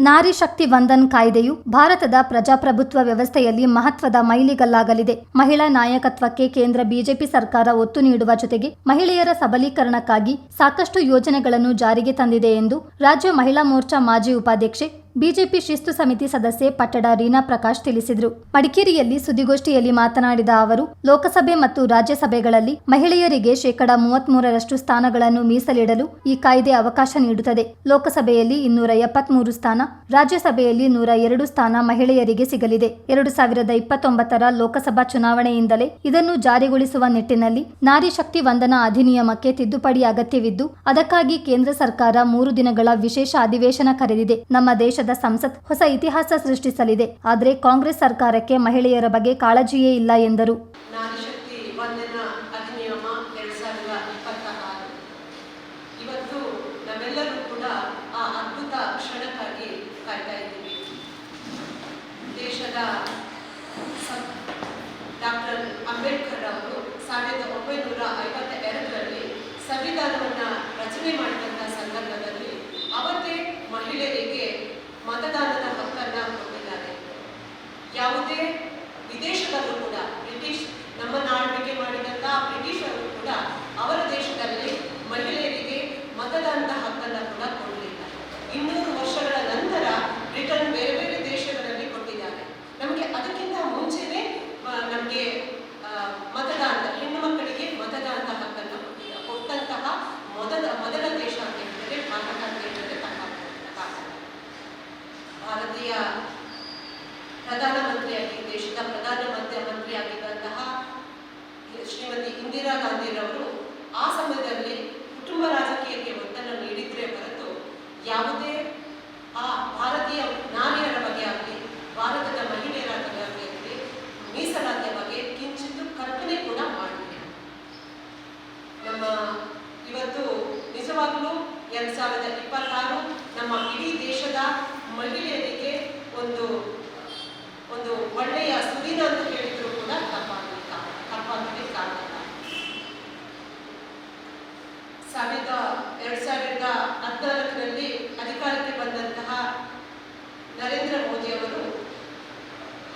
ನಾರಿ ಶಕ್ತಿ ವಂದನ್ ಕಾಯ್ದೆಯು ಭಾರತದ ಪ್ರಜಾಪ್ರಭುತ್ವ ವ್ಯವಸ್ಥೆಯಲ್ಲಿ ಮಹತ್ವದ ಮೈಲಿಗಲ್ಲಾಗಲಿದೆ. ಮಹಿಳಾ ನಾಯಕತ್ವಕ್ಕೆ ಕೇಂದ್ರ ಬಿಜೆಪಿ ಸರ್ಕಾರ ಒತ್ತು ನೀಡುವ ಜೊತೆಗೆ ಮಹಿಳೆಯರ ಸಬಲೀಕರಣಕ್ಕಾಗಿ ಸಾಕಷ್ಟು ಯೋಜನೆಗಳನ್ನು ಜಾರಿಗೆ ತಂದಿದೆ ಎಂದು ರಾಜ್ಯ ಮಹಿಳಾ ಮೋರ್ಚಾ ಮಾಜಿ ಉಪಾಧ್ಯಕ್ಷೆ, ಬಿಜೆಪಿ ಶಿಸ್ತು ಸಮಿತಿ ಸದಸ್ಯೆ ಪಟ್ಟಡ ರೀನಾ ಪ್ರಕಾಶ್ ತಿಳಿಸಿದರು. ಮಡಿಕೇರಿಯಲ್ಲಿ ಸುದ್ದಿಗೋಷ್ಠಿಯಲ್ಲಿ ಮಾತನಾಡಿದ ಅವರು, ಲೋಕಸಭೆ ಮತ್ತು ರಾಜ್ಯಸಭೆಗಳಲ್ಲಿ ಮಹಿಳೆಯರಿಗೆ 33% ಸ್ಥಾನಗಳನ್ನು ಮೀಸಲಿಡಲು ಈ ಕಾಯ್ದೆ ಅವಕಾಶ ನೀಡುತ್ತದೆ. ಲೋಕಸಭೆಯಲ್ಲಿ 273 ಸ್ಥಾನ, ರಾಜ್ಯಸಭೆಯಲ್ಲಿ 102 ಸ್ಥಾನ ಮಹಿಳೆಯರಿಗೆ ಸಿಗಲಿದೆ. 2029ರ ಲೋಕಸಭಾ ಚುನಾವಣೆಯಿಂದಲೇ ಇದನ್ನು ಜಾರಿಗೊಳಿಸುವ ನಿಟ್ಟಿನಲ್ಲಿ ನಾರಿ ಶಕ್ತಿ ವಂದನಾ ಅಧಿನಿಯಮಕ್ಕೆ ತಿದ್ದುಪಡಿ ಅಗತ್ಯವಿದ್ದು, ಅದಕ್ಕಾಗಿ ಕೇಂದ್ರ ಸರ್ಕಾರ 3 ದಿನಗಳ ವಿಶೇಷ ಅಧಿವೇಶನ ಕರೆದಿದೆ. ನಮ್ಮ ದೇಶದ ಸಂಸತ್ ಹೊಸ ಇತಿಹಾಸ ಸೃಷ್ಟಿಸಲಿದೆ. ಆದರೆ ಕಾಂಗ್ರೆಸ್ ಸರ್ಕಾರಕ್ಕೆ ಮಹಿಳೆಯರ ಬಗ್ಗೆ ಕಾಳಜಿಯೇ ಇಲ್ಲ ಎಂದರು. ನಾರಿ ಶಕ್ತಿ ವಂದನಾ ಅಧಿನಿಯಮ 2026 ಇವತ್ತು ನಾವೆಲ್ಲರೂ ಕೂಡ ಆ ಅದ್ಭುತ ಕ್ಷಣಕ್ಕಾಗಿ ಕಾಯ್ತಾ ಇದ್ದೀವಿ. ದೇಶದ ಡಾಕ್ಟರ್ ಅಂಬೇಡ್ಕರ್ ಅವರು 1952ರಲ್ಲಿ ಸಂವಿಧಾನವನ್ನು ರಚನೆ ಮಾಡಿದಂಥ ಸಂದರ್ಭದಲ್ಲಿ ಅವತ್ತೇ ಮಹಿಳೆಯರಿಗೆ ಮತದಾನದ ಹಕ್ಕನ್ನು ಕೊಟ್ಟಿದ್ದಾರೆ. ಯಾವುದೇ ವಿದೇಶದಲ್ಲೂ ಕೂಡ ನಮ್ಮ ಆಳ್ವಿಕೆ ಮಾಡಿದಂಥ ಬ್ರಿಟಿಷರು ಕೂಡ ಅವರ ದೇಶದಲ್ಲಿ ಮಹಿಳೆಯರಿಗೆ ಮತದಾನದ ಹಕ್ಕನ್ನು ಕೂಡ ಕೊಡಲಿಲ್ಲ. 200 ವರ್ಷಗಳ ನಂತರ ಬ್ರಿಟನ್ ಬೇರೆ ಬೇರೆ ದೇಶಗಳಲ್ಲಿ ಕೊಟ್ಟಿದ್ದಾರೆ. ನಮಗೆ ಅದಕ್ಕಿಂತ ಮುಂಚೆನೇ ನಮಗೆ ಮತದಾನದ ಹೆಣ್ಣು ಮಕ್ಕಳಿಗೆ ಮತದಾನದ ಹಕ್ಕನ್ನು ಕೊಟ್ಟಂತಹ ಮೊದಲ ದೇಶ ಅಂತ ಹೇಳಿದರೆ ಭಾರತ ಅಂತ ಹೇಳಿದರೆ ಭಾರತೀಯ ಪ್ರಧಾನಮಂತ್ರಿಯಾಗಿ ದೇಶದ ಪ್ರಧಾನಮಂತ್ರಿಯಾಗಿದ್ದಂತಹ ಶ್ರೀಮತಿ ಇಂದಿರಾ ಗಾಂಧಿರವರು ಆ ಸಮಯದಲ್ಲಿ ಕುಟುಂಬ ರಾಜಕೀಯಕ್ಕೆ ಒತ್ತನ್ನು ನೀಡಿದ್ರೆ ಹೊರತು ಯಾವುದೇ ಆ ಭಾರತೀಯ ನಾರಿಯರ ಬಗ್ಗೆ ಆಗಲಿ, ಭಾರತದ ಮಹಿಳೆಯರ ಬಗ್ಗೆ ಆಗಲಿ ಮೀಸಲಾತಿಯ ಬಗ್ಗೆ ಕಿಂಚಿತ್ತು ಕಲ್ಪನೆ ಕೂಡ ಮಾಡಿದೆ. ನಮ್ಮ ಇವತ್ತು ನಿಜವಾಗಲೂ 2026 ನಮ್ಮ ಇಡೀ ದೇಶದ ಮಹಿಳೆಯರಿಗೆ ಒಂದು ಒಳ್ಳೆಯ ಸುದಿನ ಅಂತ ಹೇಳಿದ್ರು ಕೂಡ ತಪ್ಪಾಗಲಿಕ್ಕೆ ಕಾರಣ. 2014ರಲ್ಲಿ ಅಧಿಕಾರಕ್ಕೆ ಬಂದಂತಹ ನರೇಂದ್ರ ಮೋದಿ ಅವರು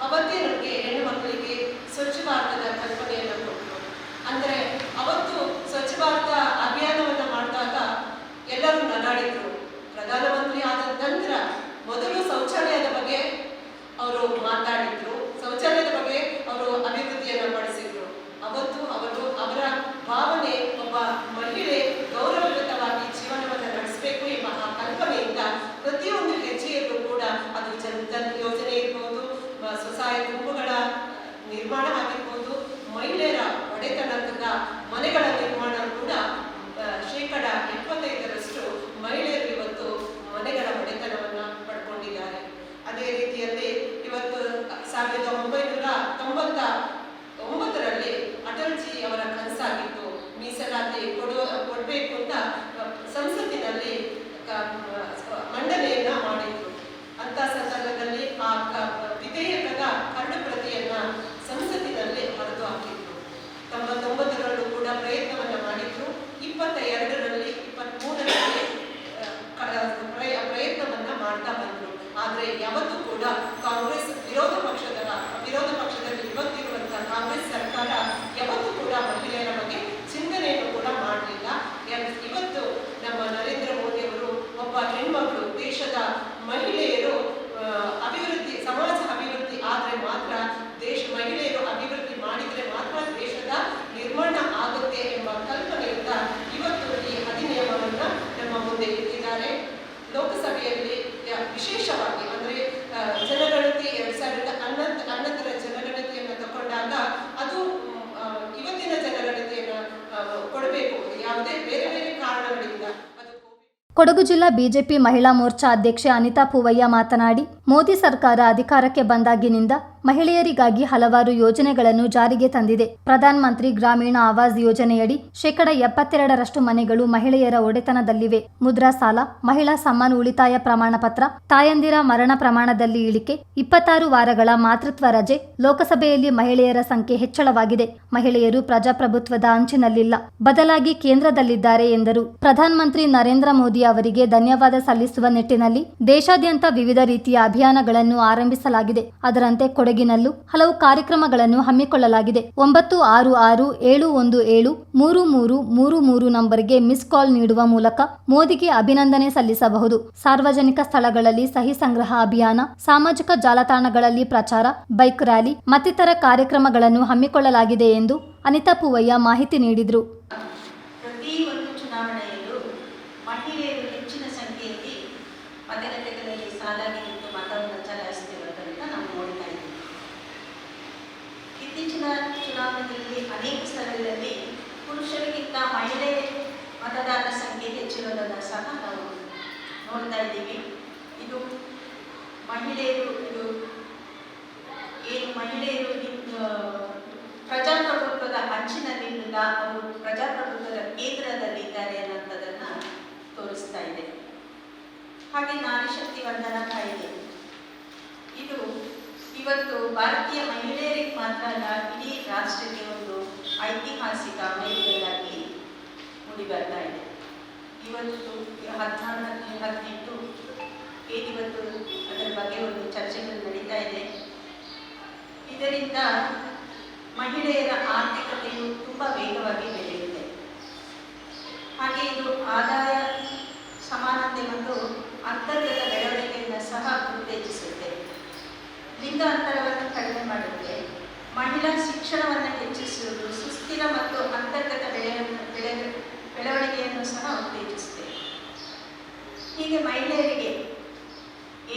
ಅವತ್ತೇ ನಮಗೆ ಹೆಣ್ಣು ಮಕ್ಕಳಿಗೆ ಸ್ವಚ್ಛ ಭಾರತದ ಕಲ್ಪನೆಯನ್ನು ಕೊಟ್ಟರು. ಅಂದರೆ ಅವತ್ತು ಸ್ವಚ್ಛ ಭಾರತ ಅಭಿಯಾನವನ್ನು ಮಾಡಿದಾಗ ಎಲ್ಲರೂ ನಗಾಡಿದ್ರು. ಪ್ರಧಾನಮಂತ್ರಿ ಆದ ನಂತರ ಮೊದಲು ಶೌಚಾಲಯದ ಬಗ್ಗೆ ಅವರು ಮಾತಾಡಿದ್ರು, ಶೌಚಾಲಯದ ಬಗ್ಗೆ ಅವರು ಅಭಿವೃದ್ಧಿಯನ್ನು ಪಡಿಸಿದ್ರು. ಅವತ್ತು ಅವರ ಭಾವನೆ ಒಬ್ಬ ಮಹಿಳೆ ಗೌರವಯುತವಾಗಿ ಜೀವನವನ್ನು ನಡೆಸಬೇಕು ಎಂಬ ಆ ಕಲ್ಪನೆಯಿಂದ ಪ್ರತಿಯೊಂದು ಹೆಜ್ಜೆಯಲ್ಲೂ ಕೂಡ ಅದು ಜನ್ ಯೋಜನೆ ಇರ್ಬೋದು, ಸ್ವಸಹಾಯ ಗುಂಪುಗಳ ನಿರ್ಮಾಣ ಆಗಿರ್ಬೋದು, ಮಹಿಳೆಯರ ಒಡೆತನದ ಮನೆಗಳ ನಿರ್ಮಾಣ ಕೂಡ 75% ಮಹಿಳೆಯರು ಇವತ್ತು ಮನೆಗಳ ಒಡೆತನವನ್ನು ಪಡ್ಕೊಂಡಿದ್ದಾರೆ. ಅದೇ ರೀತಿಯಲ್ಲಿ ಇವತ್ತು 1999ರಲ್ಲಿ ಅಟಲ್ಜಿ ಅವರ ಕನಸಾಗಿತ್ತು ಮೀಸಲಾತಿ ಕೊಡಬೇಕು ಅಂತ ಸಂಸತ್ತಿನಲ್ಲಿ ಮಂಡನೆಯನ್ನ ಮಾಡಿದ್ರು. ಅಂತ ಸಂದರ್ಭದಲ್ಲಿ ಆ ವಿಧೇಯಕದ ಕರಡು ಪ್ರತಿಯನ್ನ ಸಂಸತ್ತಿನಲ್ಲಿ ಹೊರತು ಹಾಕಿದ್ರು. 99ರಲ್ಲೂ ಕೂಡ ಪ್ರಯತ್ನವನ್ನ ಮಾಡಿದ್ರು. 22ರಲ್ಲಿ 23ರಲ್ಲಿ ಪ್ರಯತ್ನವನ್ನ ಮಾಡ್ತಾ ಬಂದ್ರು. ಆದರೆ ಯಾವತ್ತೂ ಕೂಡ ಕಾಂಗ್ರೆಸ್ ವಿರೋಧ ಪಕ್ಷದಲ್ಲಿ ಇವತ್ತಿರುವಂತಹ ಕಾಂಗ್ರೆಸ್ ಸರ್ಕಾರ ಯಾವತ್ತೂ ಕೂಡ ಮಹಿಳೆಯರ ಬಗ್ಗೆ ಚಿಂತನೆಯನ್ನು ಕೂಡ ಮಾಡಲಿಲ್ಲ. ಇವತ್ತು ನಮ್ಮ ನರೇಂದ್ರ ಮೋದಿ ಅವರು ಒಬ್ಬ ಹೆಣ್ಮಗಳು, ದೇಶದ ಮಹಿಳೆಯರು ಅಭಿವೃದ್ಧಿ, ಸಮಾಜ ಅಭಿವೃದ್ಧಿ ಆದರೆ ಮಾತ್ರ ಮಹಿಳೆಯರು ಅಭಿವೃದ್ಧಿ ಮಾಡಿದರೆ ಮಾತ್ರ ದೇಶದ ನಿರ್ಮಾಣ ಆಗುತ್ತೆ ಎಂಬ ಕಲ್ಪನೆಯಿಂದ ಇವತ್ತು ಈ ಅಧಿನಿಯಮವನ್ನು ನಮ್ಮ ಮುಂದೆ ಇಟ್ಟಿದ್ದಾರೆ. ಲೋಕಸಭೆಯಲ್ಲಿ ವಿಶೇಷವಾಗಿ ಅಂದರೆ ಜನಗಣತಿ 2011ರ ಜನಗಣತಿಯನ್ನು ತಗೊಂಡಾಗ ಅದು ಇವತ್ತಿನ ಜನಗಣತಿಯನ್ನು ಕೊಡಬೇಕು, ಯಾವುದೇ ಬೇರೆ ಬೇರೆ ಕಾರಣಗಳಿಂದ. ಕೊಡಗು ಜಿಲ್ಲಾ ಬಿಜೆಪಿ ಮಹಿಳಾ ಮೋರ್ಚಾ ಅಧ್ಯಕ್ಷೆ ಅನಿತಾ ಪೂವಯ್ಯ ಮಾತನಾಡಿ, ಮೋದಿ ಸರ್ಕಾರ ಅಧಿಕಾರಕ್ಕೆ ಬಂದಾಗಿನಿಂದ ಮಹಿಳೆಯರಿಗಾಗಿ ಹಲವಾರು ಯೋಜನೆಗಳನ್ನು ಜಾರಿಗೆ ತಂದಿದೆ. ಪ್ರಧಾನ ಮಂತ್ರಿ ಗ್ರಾಮೀಣ ಆವಾಸ್ ಯೋಜನೆಯಡಿ 72% ಮನೆಗಳು ಮಹಿಳೆಯರ ಒಡೆತನದಲ್ಲಿವೆ. ಮುದ್ರಾ ಸಾಲ, ಮಹಿಳಾ ಸಮ್ಮಾನ್ ಉಳಿತಾಯ ಪ್ರಮಾಣ ಪತ್ರ, ತಾಯಂದಿರ ಮರಣ ಪ್ರಮಾಣದಲ್ಲಿ ಇಳಿಕೆ, 26 ವಾರಗಳ ಮಾತೃತ್ವ ರಜೆ. ಲೋಕಸಭೆಯಲ್ಲಿ ಮಹಿಳೆಯರ ಸಂಖ್ಯೆ ಹೆಚ್ಚಳವಾಗಿದೆ. ಮಹಿಳೆಯರು ಪ್ರಜಾಪ್ರಭುತ್ವದ ಅಂಚಿನಲ್ಲಿಲ್ಲ, ಬದಲಾಗಿ ಕೇಂದ್ರದಲ್ಲಿದ್ದಾರೆ ಎಂದರು. ಪ್ರಧಾನಮಂತ್ರಿ ನರೇಂದ್ರ ಮೋದಿ ಅವರಿಗೆ ಧನ್ಯವಾದ ಸಲ್ಲಿಸುವ ನಿಟ್ಟಿನಲ್ಲಿ ದೇಶಾದ್ಯಂತ ವಿವಿಧ ರೀತಿಯ ಅಭಿಯಾನಗಳನ್ನು ಆರಂಭಿಸಲಾಗಿದೆ. ಅದರಂತೆ ಕೊಡಗಿನಲ್ಲೂ ಹಲವು ಕಾರ್ಯಕ್ರಮಗಳನ್ನು ಹಮ್ಮಿಕೊಳ್ಳಲಾಗಿದೆ. 9667173333 ನಂಬರ್ಗೆ ಮಿಸ್ ಕಾಲ್ ನೀಡುವ ಮೂಲಕ ಮೋದಿಗೆ ಅಭಿನಂದನೆ ಸಲ್ಲಿಸಬಹುದು. ಸಾರ್ವಜನಿಕ ಸ್ಥಳಗಳಲ್ಲಿ ಸಹಿ ಸಂಗ್ರಹ ಅಭಿಯಾನ, ಸಾಮಾಜಿಕ ಜಾಲತಾಣಗಳಲ್ಲಿ ಪ್ರಚಾರ, ಬೈಕ್ ರ್ಯಾಲಿ ಮತ್ತಿತರ ಕಾರ್ಯಕ್ರಮಗಳನ್ನು ಹಮ್ಮಿಕೊಳ್ಳಲಾಗಿದೆ ಎಂದು ಅನಿತಾ ಪೂವಯ್ಯ ಮಾಹಿತಿ ನೀಡಿದರು. ಪ್ರತಿ ಒಂದು ಚುನಾವಣೆಯಲ್ಲೂ ಮಹಿಳೆಯರು ಹೆಚ್ಚಿನ ಸಂಖ್ಯೆಯಲ್ಲಿ ಮತಗಟ್ಟೆಗಳಲ್ಲಿ ಸಾಲಾಗಿ ನಿಂತು ಮತವನ್ನು ಚಲಾಯಿಸುತ್ತಿರುವುದರಿಂದ ನಾವು ನೋಡ್ತಾ ಇದ್ದೀವಿ. ಇತ್ತೀಚಿನ ಚುನಾವಣೆಯಲ್ಲಿ ಅನೇಕ ಸ್ಥಳಗಳಲ್ಲಿ ಪುರುಷರಿಗಿಂತ ಮಹಿಳೆ ಮತದಾರರ ಸಂಖ್ಯೆ ಹೆಚ್ಚಿರುವುದನ್ನು ಸಹ ನಾವು ನೋಡ್ತಾ ಇದ್ದೀವಿ. ಇದು ಮಹಿಳೆಯರು ಪ್ರಜಾಪ್ರಭುತ್ವದ ಅಂಚಿನಲ್ಲಿಲ್ಲ, ಅವರು ಪ್ರಜಾಪ್ರಭುತ್ವದ ಕೇಂದ್ರದಲ್ಲಿದ್ದಾರೆ ಅನ್ನೋದನ್ನ ತೋರಿಸ್ತಾ ಇದೆ. ಹಾಗೆ ನಾರಿ ಶಕ್ತಿ ವಂದನಾ ಕಾಯ್ದೆ ಇದು ಇವತ್ತು ಭಾರತೀಯ ಮಹಿಳೆಯರಿಗೆ ಮಾತ್ರ ಅಲ್ಲ, ಇಡೀ ರಾಷ್ಟ್ರಕ್ಕೆ ಒಂದು ಐತಿಹಾಸಿಕ ಮೈಲಿಗಲ್ಲಾಗಿ ಮೂಡಿಬರ್ತಾ ಇದೆ. ಇವತ್ತು 14-18 ಏನಿವತ್ತು ಅದರ ಬಗ್ಗೆ ಒಂದು ಚರ್ಚೆಗಳು ನಡೀತಾ ಇದೆ. ಇದರಿಂದ ಮಹಿಳೆಯರ ಆರ್ಥಿಕತೆಯು ತುಂಬ ವೇಗವಾಗಿ ಬೆಳೆಯುತ್ತೆ. ಹಾಗೆ ಇದು ಆದಾಯ ಸಮಾನತೆ ಮತ್ತು ಅಂತರ್ಗತ ಬೆಳವಣಿಗೆಯನ್ನು ಸಹ ಉತ್ತೇಜಿಸುತ್ತೆ. ಲಿಂಗ ಅಂತರವನ್ನು ಕಡಿಮೆ ಮಾಡುತ್ತೆ. ಮಹಿಳಾ ಶಿಕ್ಷಣವನ್ನು ಹೆಚ್ಚಿಸುವುದು ಸುಸ್ಥಿರ ಮತ್ತು ಅಂತರ್ಗತ ಬೆಳವಣಿಗೆಯನ್ನು ಸಹ ಉತ್ತೇಜಿಸುತ್ತೆ. ಹೀಗೆ ಮಹಿಳೆಯರಿಗೆ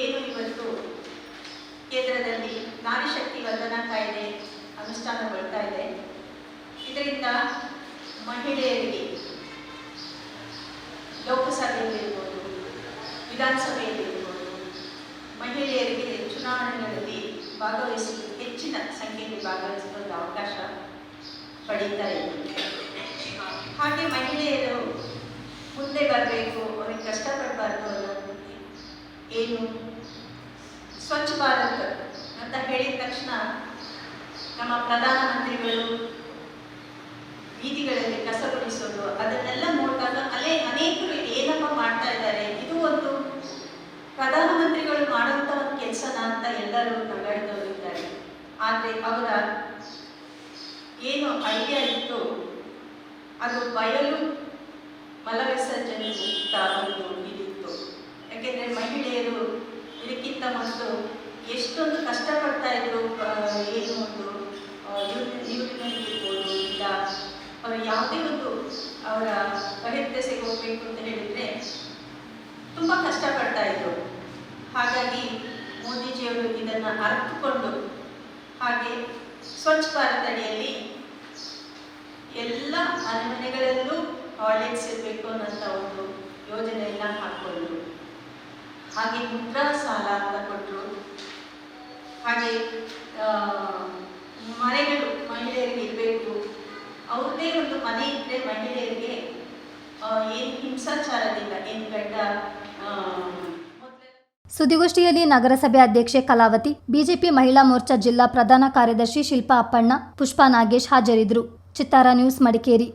ಏನು ಇವತ್ತು ಕೇಂದ್ರದಲ್ಲಿ ನಾರಿ ಶಕ್ತಿ ವಂದನಾ ಕಾಯ್ದೆ ಅನುಷ್ಠಾನಗೊಳ್ತಾ ಇದೆ. ಇದರಿಂದ ಮಹಿಳೆಯರಿಗೆ ಲೋಕಸಭೆಯಲ್ಲಿರ್ಬೋದು, ವಿಧಾನಸಭೆಯಲ್ಲಿರ್ಬೋದು, ಮಹಿಳೆಯರಿಗೆ ಚುನಾವಣೆಗಳಲ್ಲಿ ಹೆಚ್ಚಿನ ಸಂಖ್ಯೆಯಲ್ಲಿ ಭಾಗವಹಿಸುವ ಅವಕಾಶ ಪಡೀತಾ ಇದೆ. ಹಾಗೆ ಮಹಿಳೆಯರು ಮುಂದೆ ಬರಬೇಕು, ಅವ್ರಿಗೆ ಕಷ್ಟಪಡಬಾರ್ದು ಅನ್ನೋದು ಏನು ಸ್ವಚ್ಛ ಭಾರತ್ ಅಂತ ಹೇಳಿದ ತಕ್ಷಣ ನಮ್ಮ ಪ್ರಧಾನಮಂತ್ರಿಗಳು ಬೀದಿಗಳಲ್ಲಿ ಕಸ ಗುಡಿಸೋದು ಅದನ್ನೆಲ್ಲ ನೋಡಿದಾಗ ಅನೇಕರು ಏನಪ್ಪ ಮಾಡ್ತಾ ಇದ್ದಾರೆ, ಇದು ಒಂದು ಪ್ರಧಾನಮಂತ್ರಿಗಳು ಮಾಡುವಂಥ ಒಂದು ಕೆಲಸನ ಅಂತ ಎಲ್ಲರೂ ನಗಾಡ್ತವರಿದ್ದಾರೆ. ಆದರೆ ಅವರ ಏನು ಐಡಿಯಾ ಇತ್ತು ಅದು ಬಯಲು ಮಲವಿಸರ್ಜನೆ ಮುಕ್ತ ಒಂದು ಇದಿತ್ತು. ಯಾಕೆಂದರೆ ಮಹಿಳೆಯರು ಇದಕ್ಕಿಂತ ಮೊದಲು ಎಷ್ಟೊಂದು ಕಷ್ಟಪಡ್ತಾ ಇದ್ರು. ಏನು ಒಂದು ಯೂರಿನಲ್ಲಿರ್ಬೋದು, ಇಲ್ಲ ಅವರ ಯಾವುದೇ ಒಂದು ಅವರ ಬಹಿರ್ದೆಸೆಗೆ ಹೋಗಬೇಕು ಅಂತ ಹೇಳಿದರೆ ತುಂಬ ಕಷ್ಟಪಡ್ತಾ ಇದ್ರು. ಹಾಗಾಗಿ ಮೋದಿಜಿಯವರು ಇದನ್ನು ಅರ್ಥಕೊಂಡು ಹಾಗೆ ಸ್ವಚ್ಛ ಭಾರತ್ ಅಡಿಯಲ್ಲಿ ಎಲ್ಲ ಮನೆಗಳಲ್ಲೂ ಟಾಯ್ಲೆಟ್ಸ್ ಇರಬೇಕು ಅನ್ನೋಂಥ ಒಂದು ಯೋಜನೆಯನ್ನು ಹಾಕ್ಕೊಂಡ್ರು. ಹಾಗೆ ಮುದ್ರಾ ಸಾಲ ಅಂತ ಕೊಟ್ಟರು. ಹಾಗೆ ಮನೆಗಳು ಮಹಿಳೆಯರಿಗೆ ಇರಬೇಕು, ಅವ್ರದ್ದೇ ಒಂದು ಮನೆ ಇದ್ದರೆ ಮಹಿಳೆಯರಿಗೆ ಏನು ಹಿಂಸಾಚಾರದಿಂದ ಏನು ಗಂಡ ಸುದ್ದಿಗೋಷ್ಠಿಯಲ್ಲಿ ನಗರಸಭೆ ಅಧ್ಯಕ್ಷೆ ಕಲಾವತಿ, ಬಿಜೆಪಿ ಮಹಿಳಾ ಮೋರ್ಚಾ ಜಿಲ್ಲಾ ಪ್ರಧಾನ ಕಾರ್ಯದರ್ಶಿ ಶಿಲ್ಪಾ ಅಪ್ಪಣ್ಣ, ಪುಷ್ಪಾ ನಾಗೇಶ್ ಹಾಜರಿದ್ದರು. ಚಿತ್ತಾರ ನ್ಯೂಸ್, ಮಡಿಕೇರಿ.